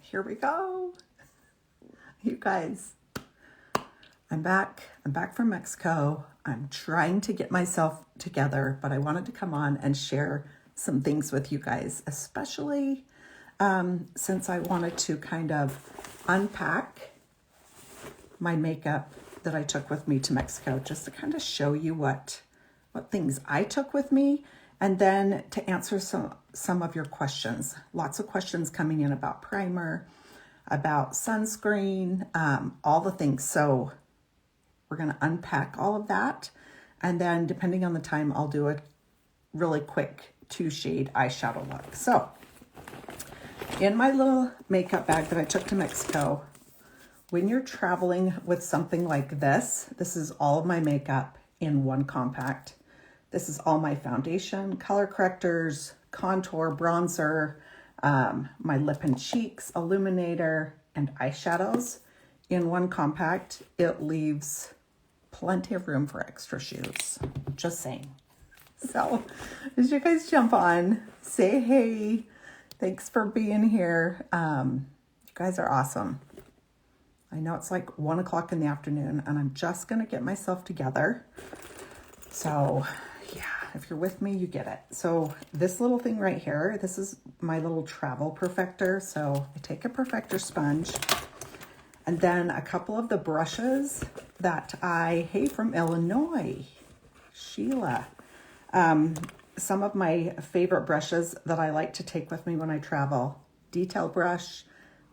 Here we go. You guys, I'm back. I'm back from Mexico. I'm trying to get myself together, but I wanted to come on and share some things with you guys, especially since I wanted to kind of unpack my makeup that I took with me to Mexico, just to kind of show you what things I took with me, and then to answer some of your questions. Lots of questions coming in about primer, about sunscreen, all the things. So we're going to unpack all of that. And then depending on the time, I'll do a really quick 2-shade eyeshadow look. So in my little makeup bag that I took to Mexico, when you're traveling with something like this is all of my makeup in one compact. This is all my foundation, color correctors, contour, bronzer, my lip and cheeks, illuminator, and eyeshadows in one compact. It leaves plenty of room for extra shoes. Just saying. So as you guys jump on, say hey. Thanks for being here. You guys are awesome. I know it's like 1 o'clock in the afternoon and I'm just going to get myself together. So yeah, if you're with me, you get it. So this little thing right here, this is my little travel perfector. So I take a perfector sponge and then a couple of the brushes that hey, from Illinois, Sheila. Some of my favorite brushes that I like to take with me when I travel. Detail brush.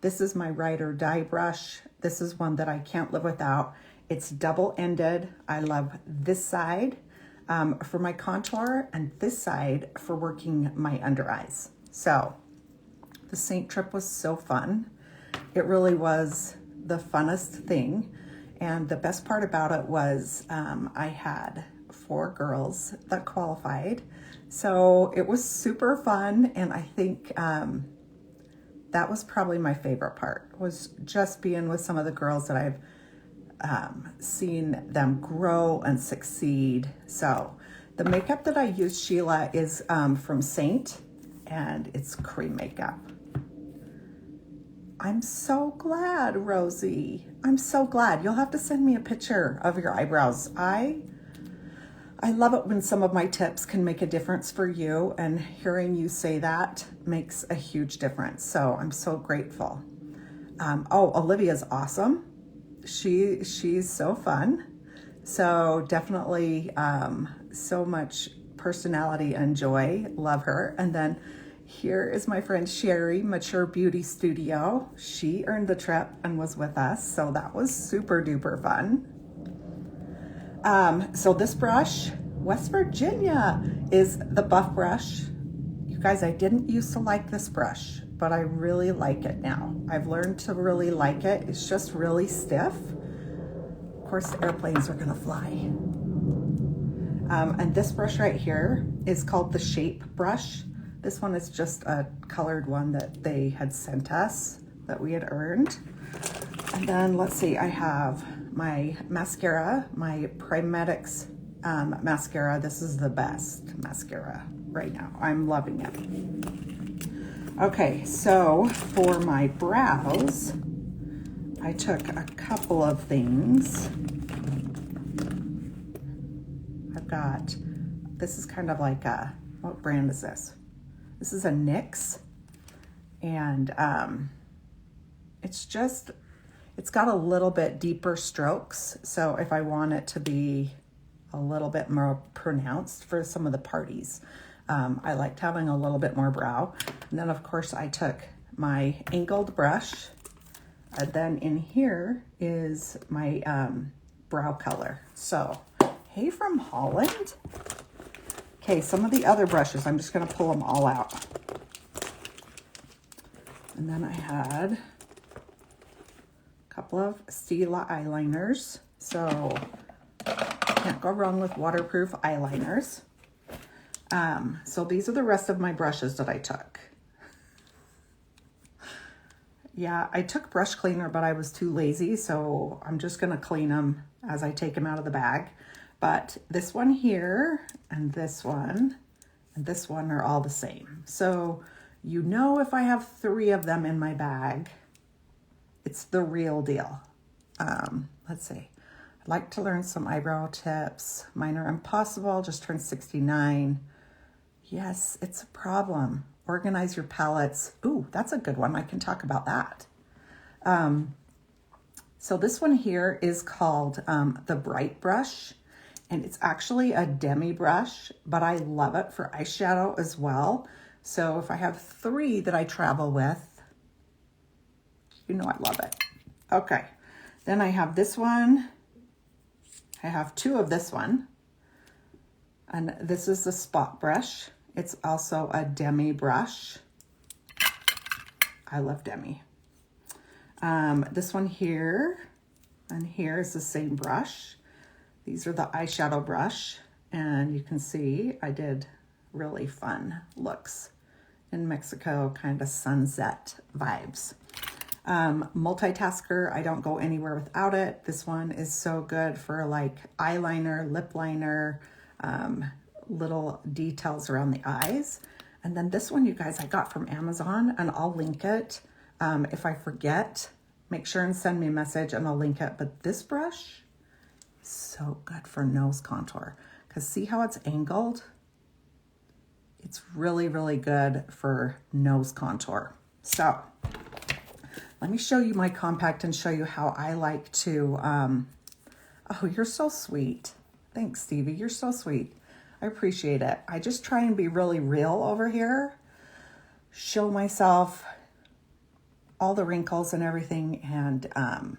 This is my ride or die brush. This is one that I can't live without. It's double-ended. I love this side for my contour and this side for working my under eyes. So the Saint trip was so fun. It really was the funnest thing. And the best part about it was I had 4 girls that qualified. So it was super fun. And I think that was probably my favorite part, was just being with some of the girls that I've seen them grow and succeed. So the makeup that I use, Sheila, is from Saint, and it's cream makeup. I'm so glad, Rosie. I'm so glad. You'll have to send me a picture of your eyebrows. I love it when some of my tips can make a difference for you, and hearing you say that makes a huge difference. So I'm so grateful. Olivia's awesome. She's so fun. So definitely so much personality and joy. Love her. And then here is my friend Sherry, Mature Beauty Studio. She earned the trip and was with us. So that was super duper fun. So this brush, West Virginia, is the Buff brush. You guys, I didn't used to like this brush, but I really like it now. I've learned to really like it. It's just really stiff. Of course, the airplanes are gonna fly. And this brush right here is called the Shape brush. This one is just a colored one that they had sent us that we had earned. And then let's see, I have my mascara, my Primetics mascara. This is the best mascara right now. I'm loving it. Okay, so for my brows, I took a couple of things. I've got, this is kind of like what brand is this? This is a NYX, and it's got a little bit deeper strokes. So if I want it to be a little bit more pronounced for some of the parties, I liked having a little bit more brow. And then of course I took my angled brush, and then in here is my brow color. So, hey from Holland. Okay, some of the other brushes, I'm just gonna pull them all out. And then I had a couple of Stila eyeliners. So can't go wrong with waterproof eyeliners. So these are the rest of my brushes that I took. Yeah, I took brush cleaner, but I was too lazy, so I'm just gonna clean them as I take them out of the bag. But this one here, and this one are all the same. So you know, if I have 3 of them in my bag, It's the real deal. Let's see. I'd like to learn some eyebrow tips. Mine are impossible, just turned 69. Yes, it's a problem. Organize your palettes. Ooh, that's a good one. I can talk about that. So this one here is called the Bright Brush, and it's actually a demi brush, but I love it for eyeshadow as well. So if I have 3 that I travel with, you know I love it. Okay, then I have this one. I have 2 of this one, and this is the spot brush. It's also a demi brush. I love demi. This one here and here is the same brush. These are the eyeshadow brush, and you can see I did really fun looks in Mexico, kind of sunset vibes. Multitasker, I don't go anywhere without it. This one is so good for like eyeliner, lip liner, little details around the eyes. And then this one, you guys, I got from Amazon, and I'll link it. If I forget, make sure and send me a message and I'll link it. But this brush, so good for nose contour, because see how it's angled? It's really, really good for nose contour. So let me show you my compact and show you how I like to, oh, you're so sweet. Thanks, Stevie. You're so sweet. I appreciate it. I just try and be really real over here, show myself all the wrinkles and everything. And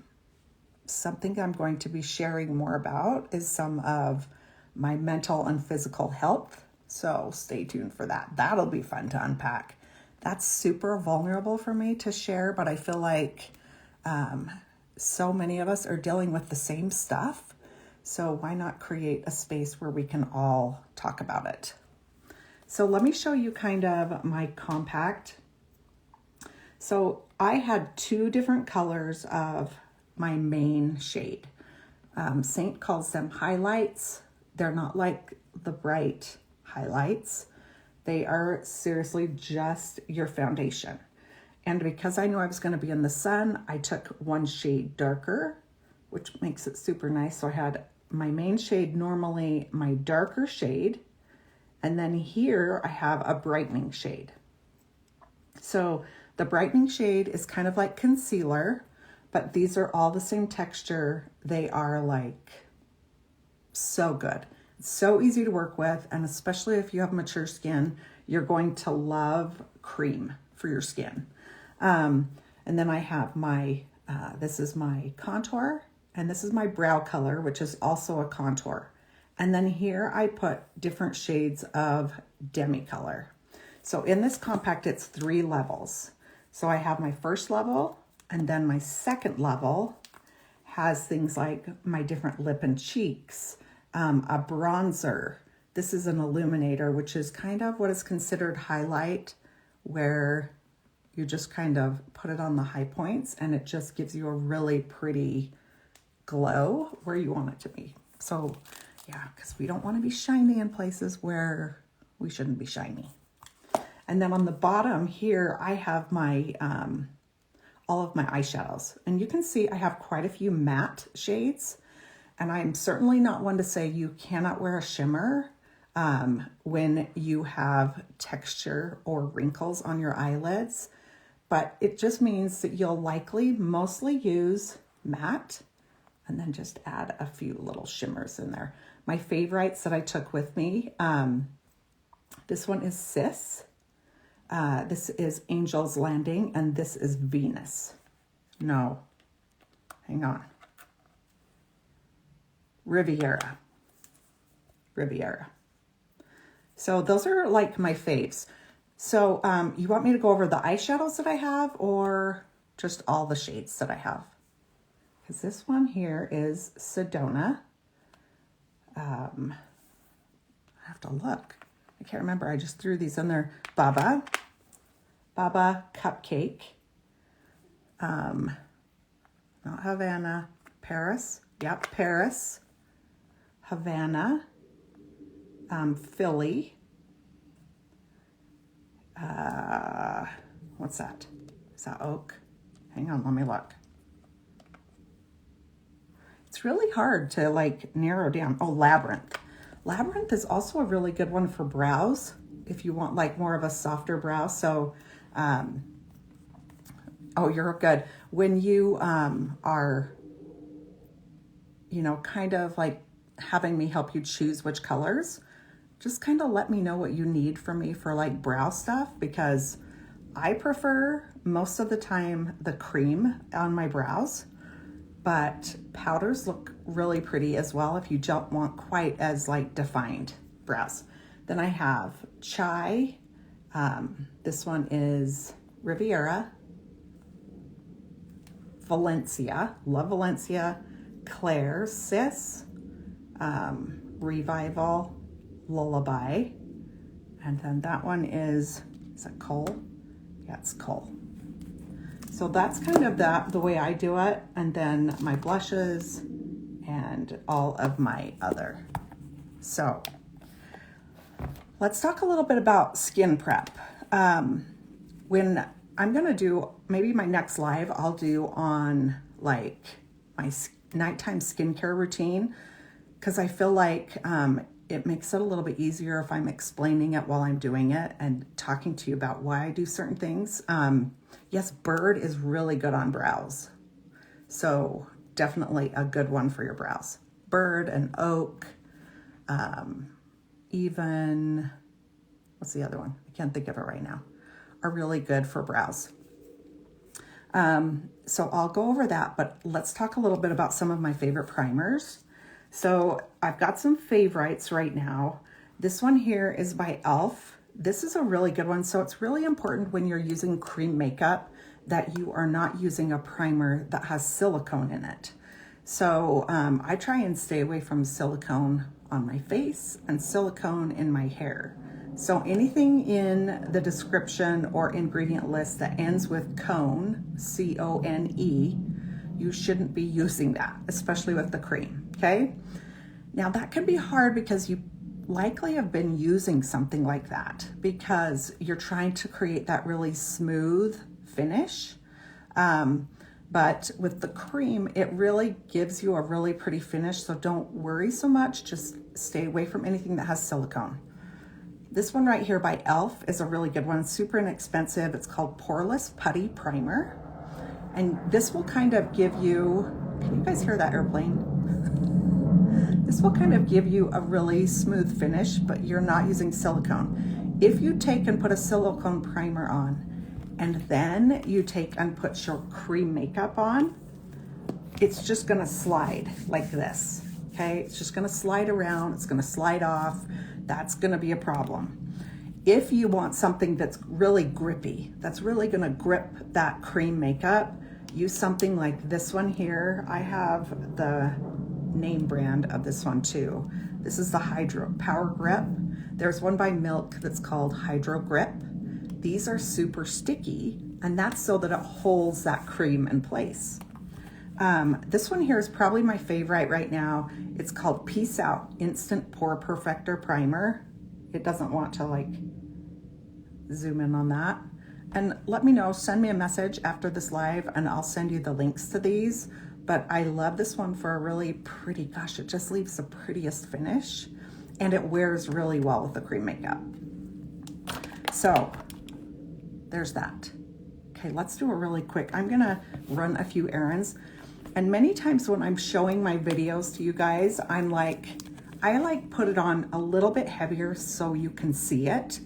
something I'm going to be sharing more about is some of my mental and physical health. So stay tuned for that. That'll be fun to unpack. That's super vulnerable for me to share, but I feel like so many of us are dealing with the same stuff. So why not create a space where we can all talk about it? So let me show you kind of my compact. So I had 2 different colors of my main shade. Saint calls them highlights. They're not like the bright highlights. They are seriously just your foundation. And because I knew I was going to be in the sun, I took 1 shade darker, which makes it super nice. So I had my main shade, normally my darker shade, and then here I have a brightening shade. So the brightening shade is kind of like concealer, but these are all the same texture. They are like so good. It's so easy to work with, and especially if you have mature skin, you're going to love cream for your skin. And then I have my, this is my contour, and this is my brow color, which is also a contour. And then here I put different shades of demi color. So in this compact, it's 3 levels. So I have my first level, and then my second level has things like my different lip and cheeks, a bronzer. This is an illuminator, which is kind of what is considered highlight, where you just kind of put it on the high points and it just gives you a really pretty glow where you want it to be. So yeah, because we don't want to be shiny in places where we shouldn't be shiny. And then on the bottom here, I have my all of my eyeshadows. And you can see I have quite a few matte shades. And I'm certainly not one to say you cannot wear a shimmer when you have texture or wrinkles on your eyelids. But it just means that you'll likely mostly use matte and then just add a few little shimmers in there. My favorites that I took with me, this one is Sis. This is Angel's Landing, and this is Venus. No, hang on. Riviera. So those are like my faves. So you want me to go over the eyeshadows that I have or just all the shades that I have? Because this one here is Sedona. I have to look. I can't remember. I just threw these in there. Baba Cupcake. Not Havana. Paris. Yep, Paris. Havana. Philly. What's that? Is that oak? Hang on, let me look. it's really hard to like narrow down. Oh, Labyrinth. Labyrinth is also a really good one for brows if you want like more of a softer brow. So, oh, you're good. When you are, you know, kind of like having me help you choose which colors, just kind of let me know what you need from me for like brow stuff, because I prefer most of the time the cream on my brows, but powders look really pretty as well if you don't want quite as like defined brows. Then I have Chai. This one is Riviera, Valencia, love Valencia, Claire, Sis, Revival, Lullaby, and then that one is it Cole? Yeah, it's Cole. So that's kind of the way I do it, and then my blushes and all of my other. So let's talk a little bit about skin prep. When I'm gonna do, maybe my next live I'll do on like my nighttime skincare routine, because I feel like it makes it a little bit easier if I'm explaining it while I'm doing it and talking to you about why I do certain things. Yes, Bird is really good on brows. So definitely a good one for your brows. Bird and Oak, even, what's the other one? I can't think of it right now, are really good for brows. So I'll go over that, but let's talk a little bit about some of my favorite primers. So I've got some favorites right now. This one here is by e.l.f. This is a really good one. So it's really important when you're using cream makeup that you are not using a primer that has silicone in it. So I try and stay away from silicone on my face and silicone in my hair. So anything in the description or ingredient list that ends with cone, C-O-N-E, you shouldn't be using that, especially with the cream, okay? Now that can be hard because you likely have been using something like that because you're trying to create that really smooth finish. But with the cream, it really gives you a really pretty finish, so don't worry so much, just stay away from anything that has silicone. This one right here by e.l.f. is a really good one, super inexpensive. It's called Poreless Putty Primer. And this will kind of give you, can you guys hear that airplane? This will kind of give you a really smooth finish, but you're not using silicone. If you take and put a silicone primer on, and then you take and put your cream makeup on, it's just gonna slide like this, okay? It's just gonna slide around, it's gonna slide off. That's gonna be a problem. If you want something that's really grippy, that's really gonna grip that cream makeup, use something like this one here. I have the name brand of this one too. This is the Hydro Power Grip. There's one by Milk that's called Hydro Grip. These are super sticky, and that's so that it holds that cream in place. This one here is probably my favorite right now. It's called Peace Out Instant Pore Perfector Primer. It doesn't want to like zoom in on that. And let me know, send me a message after this live and I'll send you the links to these. But I love this one for a really pretty, gosh, it just leaves the prettiest finish and it wears really well with the cream makeup. So there's that. Okay, let's do a really quick, I'm gonna run a few errands. And many times when I'm showing my videos to you guys, I like put it on a little bit heavier so you can see it.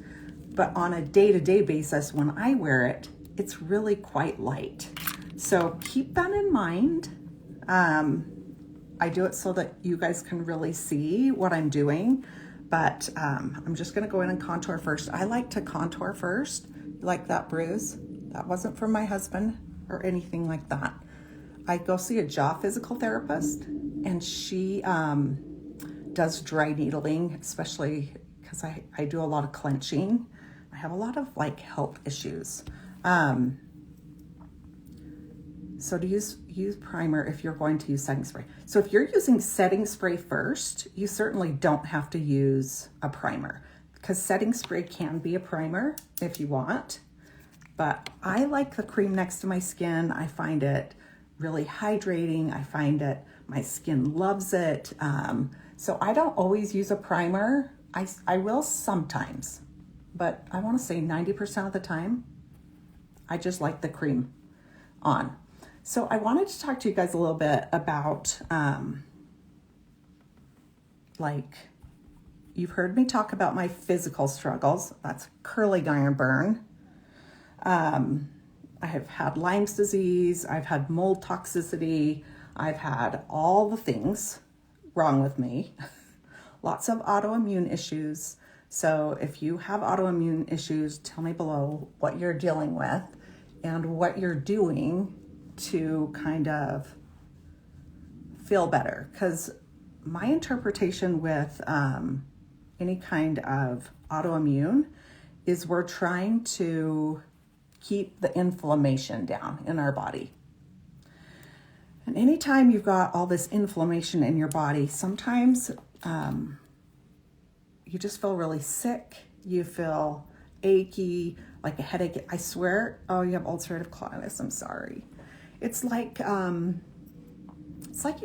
But on a day-to-day basis, when I wear it, it's really quite light. So keep that in mind. I do it so that you guys can really see what I'm doing, but I'm just gonna go in and contour first. I like to contour first. You like that bruise? That wasn't from my husband or anything like that. I go see a jaw physical therapist and she does dry needling, especially because I do a lot of clenching. I have a lot of like health issues. So to use primer if you're going to use setting spray. So if you're using setting spray first, you certainly don't have to use a primer because setting spray can be a primer if you want. But I like the cream next to my skin. I find it really hydrating. I find it My skin loves it. So I don't always use a primer. I will sometimes, but I want to say 90% of the time, I just like the cream on. So I wanted to talk to you guys a little bit about, you've heard me talk about my physical struggles. That's curling iron burn. I have had Lyme's disease. I've had mold toxicity. I've had all the things wrong with me. Lots of autoimmune issues. So if you have autoimmune issues, tell me below what you're dealing with and what you're doing to kind of feel better. Because my interpretation with any kind of autoimmune is we're trying to keep the inflammation down in our body. And anytime you've got all this inflammation in your body, sometimes you just feel really sick. You feel achy, like a headache. I swear, oh, you have ulcerative colitis. I'm sorry. It's like you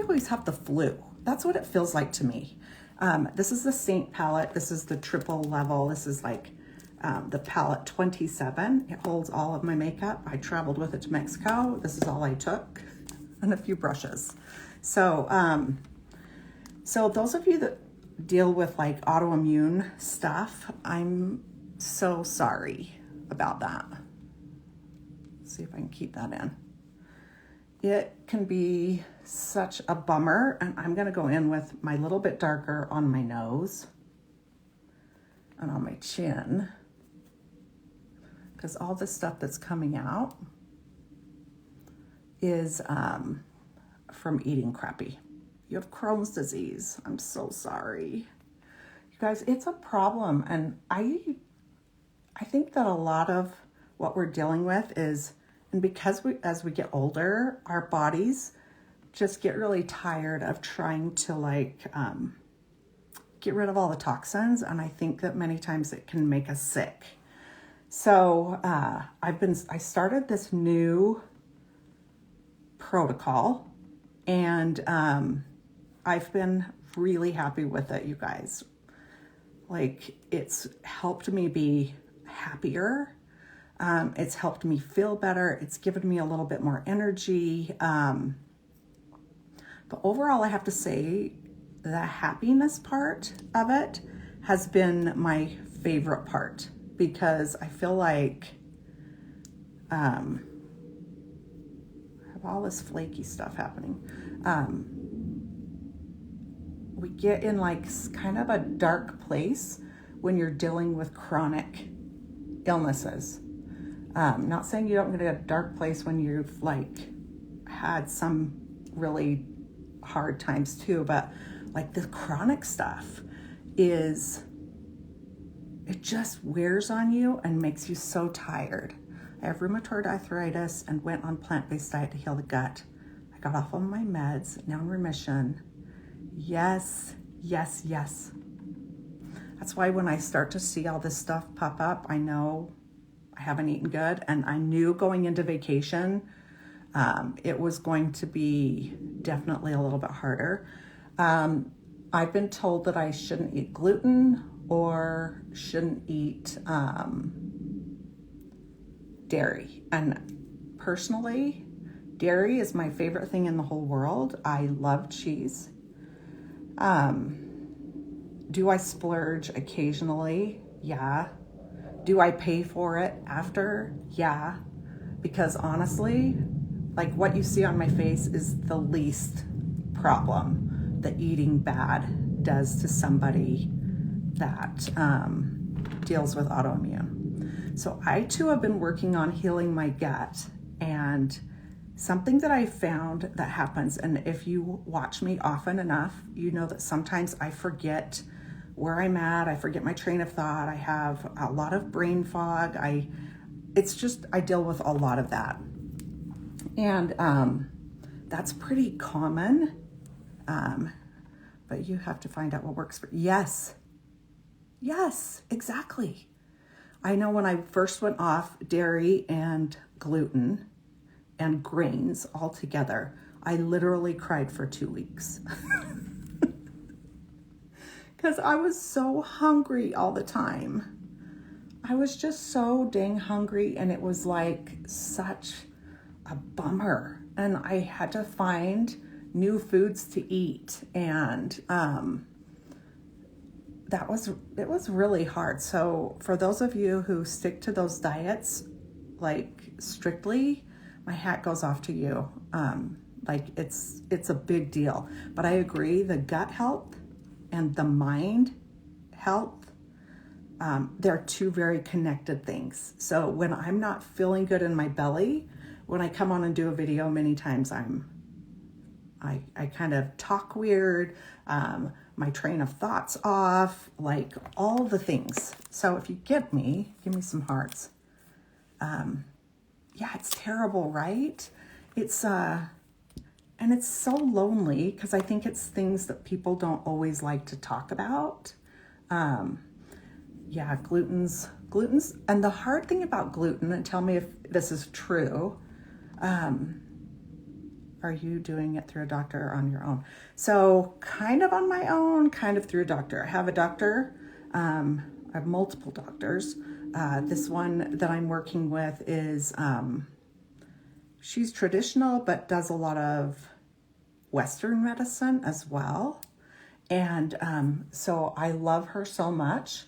always have the flu. That's what it feels like to me. This is the Saint palette. This is the triple level. This is like the palette 27. It holds all of my makeup. I traveled with it to Mexico. This is all I took, and a few brushes. So those of you that deal with like autoimmune stuff, I'm so sorry about that. Let's see if I can keep that in. It can be such a bummer, and I'm going to go in with my little bit darker on my nose and on my chin, because all the stuff that's coming out is from eating crappy. You have Crohn's disease. I'm so sorry. You guys, it's a problem. And I think that a lot of what we're dealing with is, and because as we get older, our bodies just get really tired of trying to get rid of all the toxins. And I think that many times it can make us sick. So I started this new protocol, and I've been really happy with it, you guys. Like, it's helped me be happier. It's helped me feel better. It's given me a little bit more energy. But overall, I have to say the happiness part of it has been my favorite part, because I feel like I have all this flaky stuff happening. We get in like kind of a dark place when you're dealing with chronic illnesses. Not saying you don't get a dark place when you've like had some really hard times too, but like the chronic stuff it just wears on you and makes you so tired. I have rheumatoid arthritis and went on plant-based diet to heal the gut. I got off on my meds, now in remission. Yes, yes, yes. That's why when I start to see all this stuff pop up, I know I haven't eaten good. And I knew going into vacation, it was going to be definitely a little bit harder. I've been told that I shouldn't eat gluten or shouldn't eat dairy. And personally, dairy is my favorite thing in the whole world. I love cheese. Do I splurge occasionally? Yeah. Do I pay for it after? Yeah. Because honestly, like what you see on my face is the least problem that eating bad does to somebody that deals with autoimmune. So I too have been working on healing my gut, and something that I found that happens, and if you watch me often enough, you know that sometimes I forget where I'm at. I forget my train of thought. I have a lot of brain fog. I deal with a lot of that. And that's pretty common. But you have to find out what works for you. Yes, exactly. I know when I first went off dairy and gluten and grains altogether, I literally cried for 2 weeks because I was so hungry all the time. I was just so dang hungry, and it was like such a bummer. And I had to find new foods to eat, and it was really hard. So for those of you who stick to those diets like strictly, my hat goes off to you. Like it's a big deal. But I agree, the gut health and the mind health, they're two very connected things. So when I'm not feeling good in my belly, when I come on and do a video, many times I kind of talk weird, my train of thoughts off, like all the things. So if you get me, give me some hearts. Yeah, it's terrible, right? It's and it's so lonely because I think it's things that people don't always like to talk about. Yeah, gluten's, and the hard thing about gluten, and tell me if this is true, are you doing it through a doctor or on your own? So kind of on my own, kind of through a doctor. I have a doctor, I have multiple doctors. This one that I'm working with is, she's traditional, but does a lot of Western medicine as well. And so I love her so much.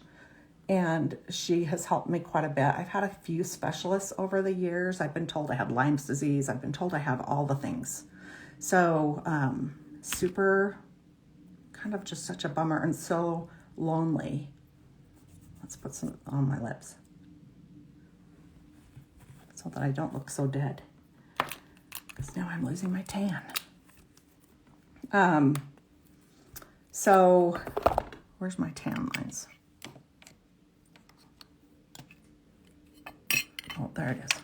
And she has helped me quite a bit. I've had a few specialists over the years. I've been told I have Lyme's disease. I've been told I have all the things. So super, kind of just such a bummer and so lonely. Let's put some on my lips so that I don't look so dead, because now I'm losing my tan. So where's my tan lines? Oh, there it is.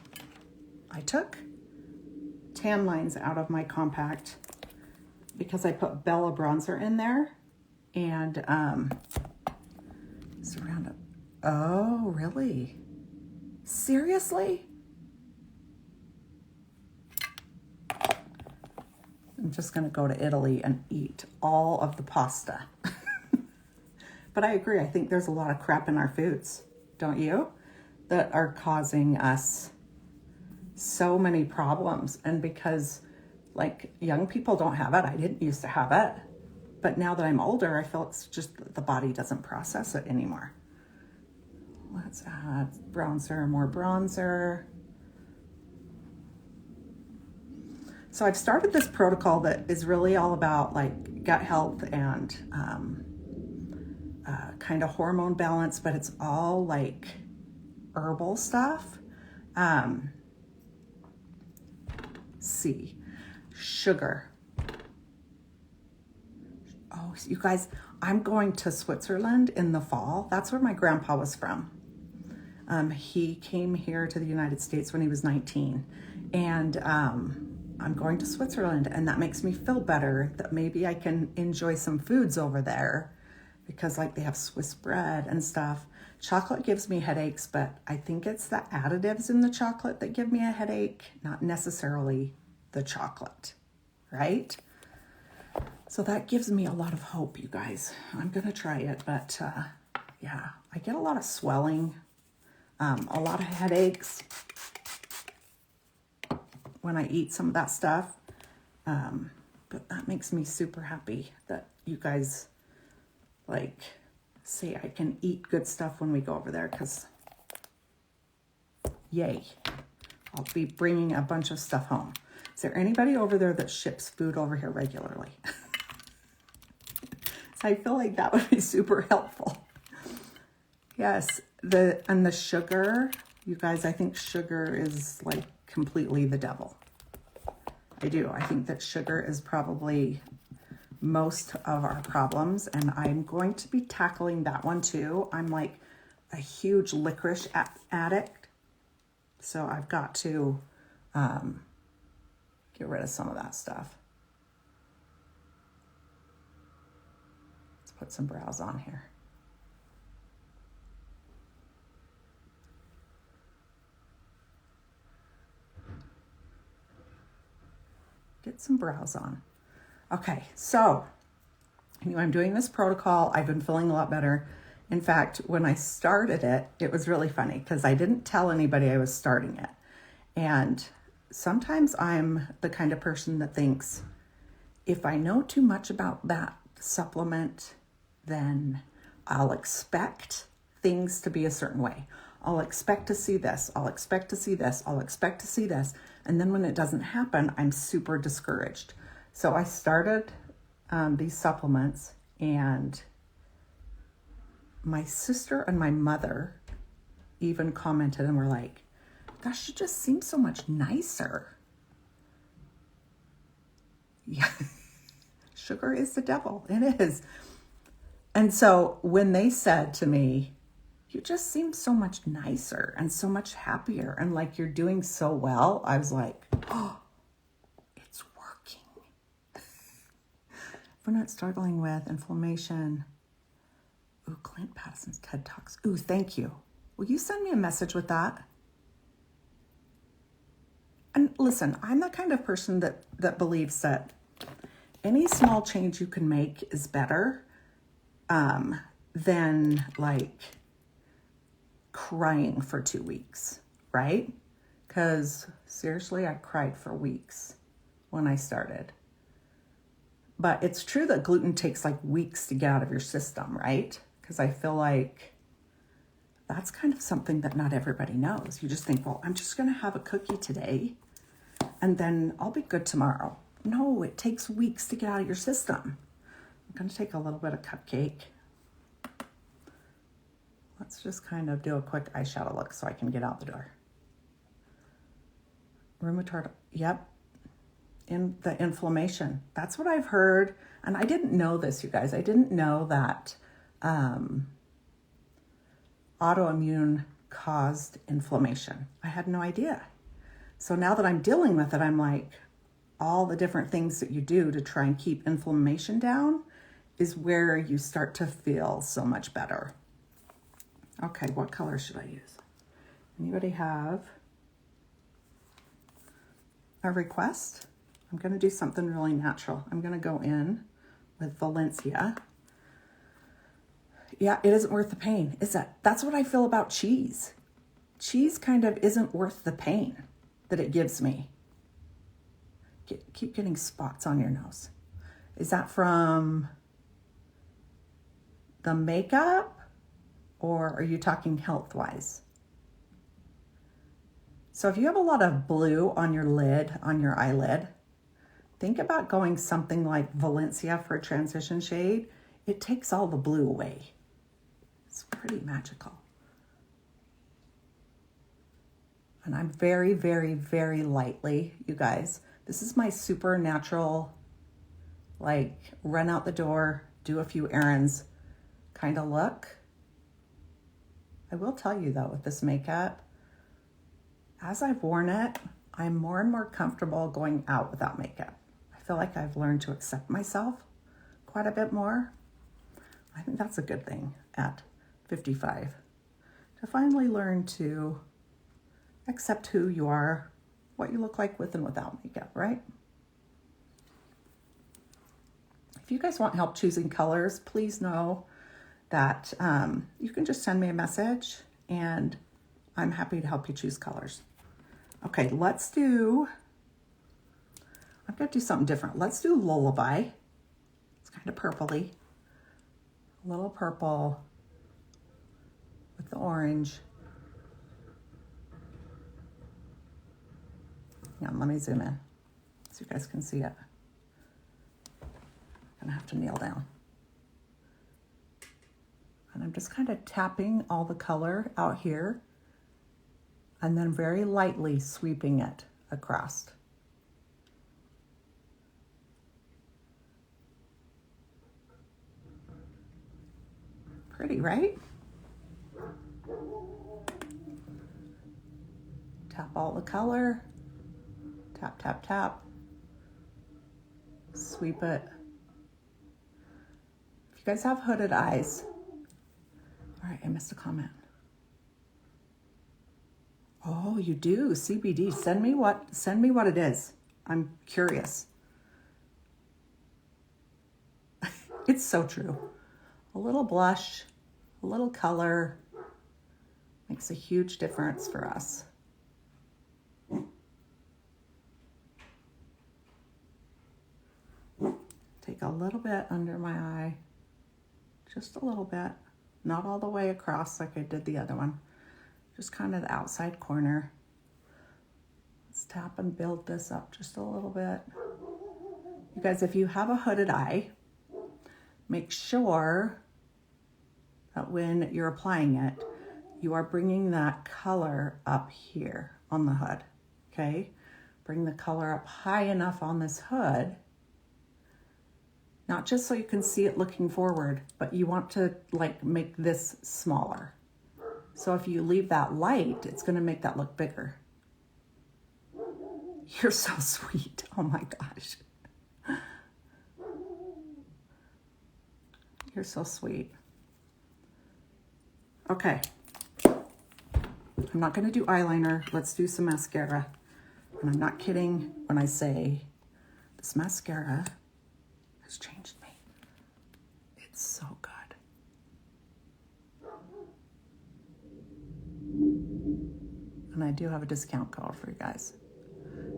I took tan lines out of my compact because I put Bella bronzer in there, and surround it. Oh, really? Seriously? I'm just gonna go to Italy and eat all of the pasta. But I agree, I think there's a lot of crap in our foods, don't you? That are causing us so many problems. And because like young people don't have it, I didn't used to have it, but now that I'm older, I feel it's just that the body doesn't process it anymore. Let's add bronzer, more bronzer. So I've started this protocol that is really all about like gut health and kind of hormone balance, but it's all like herbal stuff. See, sugar. Oh, you guys, I'm going to Switzerland in the fall. That's where my grandpa was from. He came here to the United States when he was 19, and I'm going to Switzerland, and that makes me feel better that maybe I can enjoy some foods over there, because like they have Swiss bread and stuff. Chocolate gives me headaches, but I think it's the additives in the chocolate that give me a headache, not necessarily the chocolate, right? So that gives me a lot of hope, you guys. I'm gonna try it, but yeah, I get a lot of swelling, a lot of headaches when I eat some of that stuff. But that makes me super happy that you guys like say I can eat good stuff when we go over there, because yay, I'll be bringing a bunch of stuff home. Is there anybody over there that ships food over here regularly? So I feel like that would be super helpful. Yes, the sugar, you guys, I think sugar is like completely the devil. I do. I think that sugar is probably most of our problems, and I'm going to be tackling that one too. I'm like a huge licorice addict, so I've got to get rid of some of that stuff. Let's put some brows on here. Get some brows on. Okay, so I'm doing this protocol. I've been feeling a lot better. In fact, when I started it, it was really funny because I didn't tell anybody I was starting it. And sometimes I'm the kind of person that thinks if I know too much about that supplement, then I'll expect things to be a certain way. I'll expect to see this. I'll expect to see this. I'll expect to see this. And then when it doesn't happen, I'm super discouraged. So I started these supplements, and my sister and my mother even commented and were like, gosh, you just seem so much nicer. Yeah, sugar is the devil. It is. And so when they said to me, you just seem so much nicer and so much happier and like you're doing so well, I was like, oh, it's working. If we're not struggling with inflammation. Ooh, Clint Patterson's TED Talks. Ooh, thank you. Will you send me a message with that? And listen, I'm the kind of person that believes that any small change you can make is better than like crying for 2 weeks, right? Because seriously, I cried for weeks when I started. But it's true that gluten takes like weeks to get out of your system, right? Because I feel like that's kind of something that not everybody knows. You just think, well, I'm just going to have a cookie today and then I'll be good tomorrow. No, it takes weeks to get out of your system. I'm going to take a little bit of cupcake. Let's just kind of do a quick eyeshadow look so I can get out the door. Rheumatoid, yep. In the inflammation. That's what I've heard. And I didn't know this, you guys. I didn't know that autoimmune caused inflammation. I had no idea. So now that I'm dealing with it, I'm like, all the different things that you do to try and keep inflammation down is where you start to feel so much better. Okay, what color should I use? Anybody have a request? I'm going to do something really natural. I'm going to go in with Valencia. Yeah, it isn't worth the pain, is it? That's what I feel about cheese. Cheese kind of isn't worth the pain that it gives me. Keep getting spots on your nose. Is that from the makeup, or are you talking health-wise? So if you have a lot of blue on your lid, on your eyelid, think about going something like Valencia for a transition shade. It takes all the blue away. It's pretty magical. And I'm very, very, very lightly, you guys. This is my super natural, like run out the door, do a few errands kind of look. I will tell you though, with this makeup, as I've worn it, I'm more and more comfortable going out without makeup. I feel like I've learned to accept myself quite a bit more. I think that's a good thing at 55, to finally learn to accept who you are, what you look like with and without makeup, right? If you guys want help choosing colors, please know that you can just send me a message and I'm happy to help you choose colors. Okay, I'm going to do something different. Let's do Lullaby. It's kind of purpley. A little purple with the orange. Hang on, let me zoom in so you guys can see it. I'm gonna have to kneel down. And I'm just kind of tapping all the color out here and then very lightly sweeping it across. Pretty, right? Tap all the color. Tap, tap, tap. Sweep it. If you guys have hooded eyes. All right, I missed a comment. Oh, you do, CBD. Send me what it is. I'm curious. It's so true. A little blush, a little color makes a huge difference for us. Take a little bit under my eye, just a little bit, not all the way across like I did the other one, just kind of the outside corner. Let's tap and build this up just a little bit. You guys, if you have a hooded eye, make sure that when you're applying it, you are bringing that color up here on the hood, okay? Bring the color up high enough on this hood, not just so you can see it looking forward, but you want to like make this smaller. So if you leave that light, it's gonna make that look bigger. You're so sweet, oh my gosh. You're so sweet. Okay, I'm not gonna do eyeliner, let's do some mascara. And I'm not kidding when I say this mascara has changed me. It's so good. And I do have a discount code for you guys.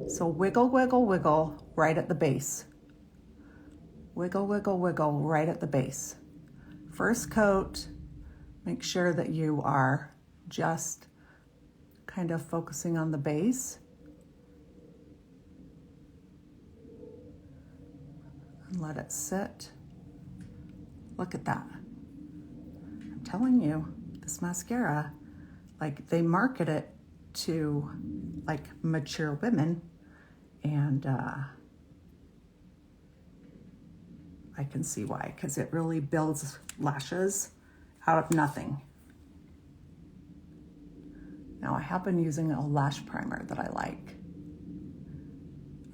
So wiggle, wiggle, wiggle right at the base. Wiggle, wiggle, wiggle right at the base. First coat, make sure that you are just kind of focusing on the base. And let it sit. Look at that. I'm telling you, this mascara, like they market it to like mature women, and I can see why, because it really builds lashes out of nothing. Now I have been using a lash primer that I like.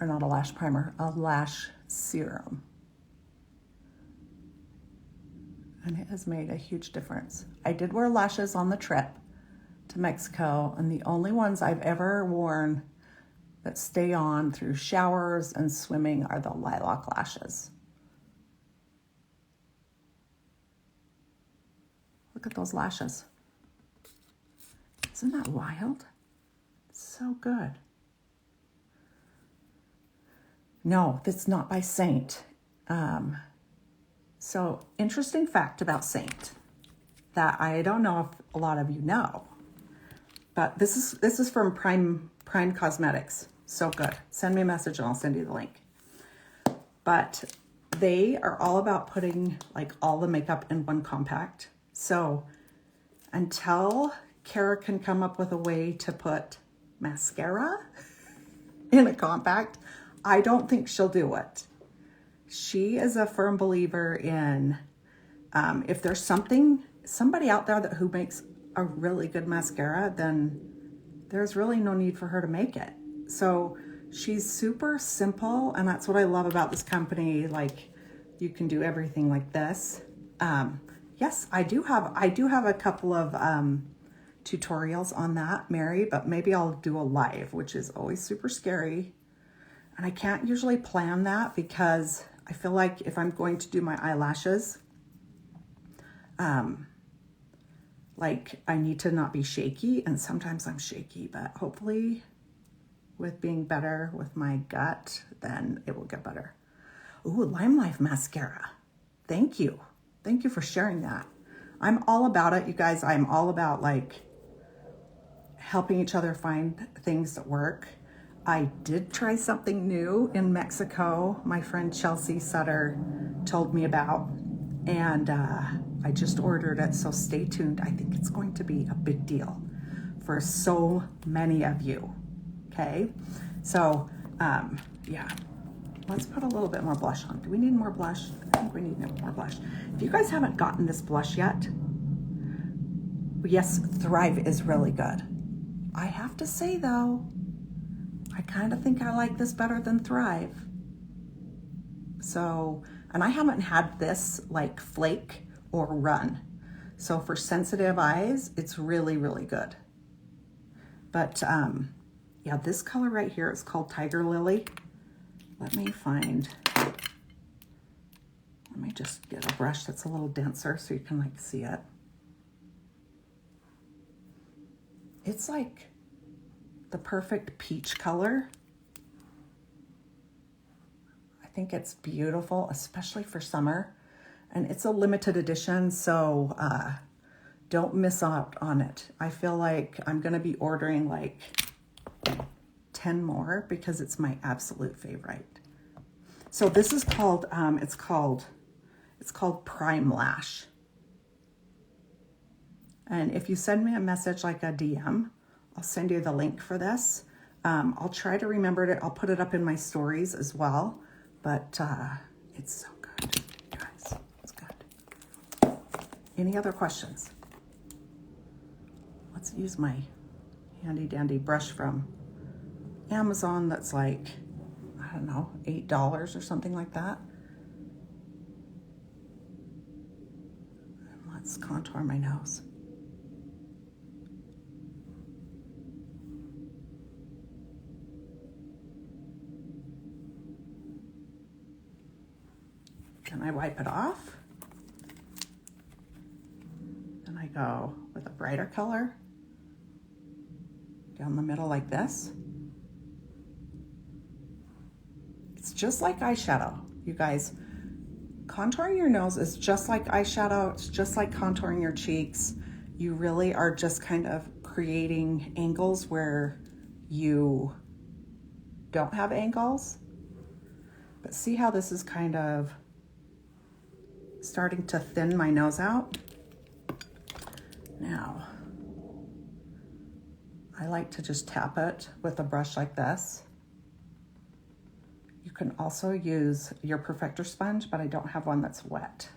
Or not a lash primer, a lash serum. And it has made a huge difference. I did wear lashes on the trip to Mexico, and the only ones I've ever worn that stay on through showers and swimming are the lilac lashes. Look at those lashes. Isn't that wild? So good. No, that's not by Saint. So interesting fact about Saint that I don't know if a lot of you know, but this is from Prime Cosmetics. So good. Send me a message and I'll send you the link. But they are all about putting like all the makeup in one compact. So until Kara can come up with a way to put mascara in a compact, I don't think she'll do it. She is a firm believer in if there's somebody out there who makes a really good mascara, then there's really no need for her to make it. So she's super simple, and that's what I love about this company. Like, you can do everything like this. Yes, I do have a couple of tutorials on that, Mary, but maybe I'll do a live, which is always super scary. And I can't usually plan that because I feel like if I'm going to do my eyelashes, like I need to not be shaky, and sometimes I'm shaky, but hopefully with being better with my gut, then it will get better. Ooh, Lime Life mascara. Thank you. Thank you for sharing that. I'm all about it, you guys. I'm all about like helping each other find things that work. I did try something new in Mexico. My friend Chelsea Sutter told me about, and I just ordered it, so stay tuned. I think it's going to be a big deal for so many of you, okay? So, yeah, let's put a little bit more blush on. Do we need more blush? I think we need more blush. If you guys haven't gotten this blush yet, yes, Thrive is really good. I have to say though, I kind of think I like this better than Thrive. So, and I haven't had this like flake or run. So for sensitive eyes, it's really, really good. But yeah, this color right here is called Tiger Lily. Let me find Let me just get a brush that's a little denser so you can like see it. It's like the perfect peach color. I think it's beautiful, especially for summer. And it's a limited edition, so don't miss out on it. I feel like I'm gonna be ordering like 10 more because it's my absolute favorite. So this is called, it's called Prime Lash. And if you send me a message like a DM, I'll send you the link for this. I'll try to remember it. I'll put it up in my stories as well. But it's so good, guys. It's good. Any other questions? Let's use my handy dandy brush from Amazon that's like, I don't know, $8 or something like that. And let's contour my nose. Then I wipe it off. Then I go with a brighter color down the middle like this. It's just like eyeshadow, you guys. Contouring your nose is just like eyeshadow. It's just like contouring your cheeks. You really are just kind of creating angles where you don't have angles. But see how this is kind of starting to thin my nose out? Now, I like to just tap it with a brush like this. You can also use your perfector sponge, but I don't have one that's wet.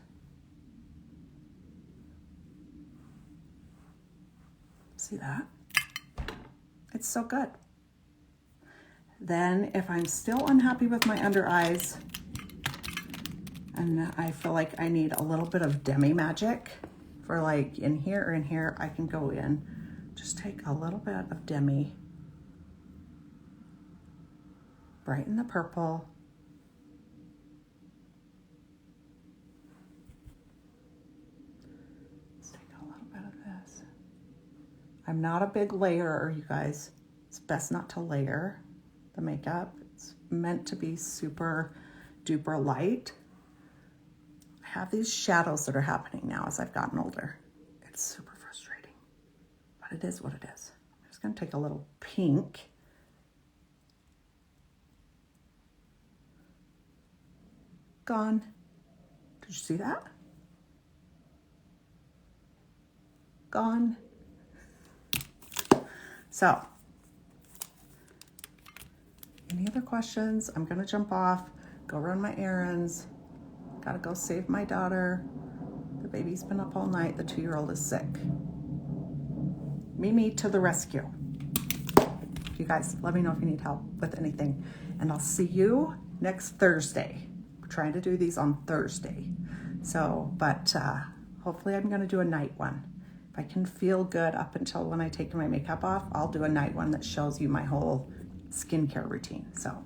See that? It's so good. Then if I'm still unhappy with my under eyes and I feel like I need a little bit of demi magic for like in here or in here, I can go in, just take a little bit of demi, brighten the purple. Let's take a little bit of this. I'm not a big layerer, you guys. It's best not to layer the makeup. It's meant to be super duper light. I have these shadows that are happening now as I've gotten older. It's super frustrating, but it is what it is. I'm just gonna take a little pink. Gone. Did you see that? Gone. So, any other questions? I'm gonna jump off, go run my errands. Gotta go save my daughter. The baby's been up all night. The 2-year-old is sick. Mimi to the rescue. You guys, let me know if you need help with anything. And I'll see you next Thursday. We're trying to do these on Thursday. So, but hopefully I'm gonna do a night one. If I can feel good up until when I take my makeup off, I'll do a night one that shows you my whole skincare routine. So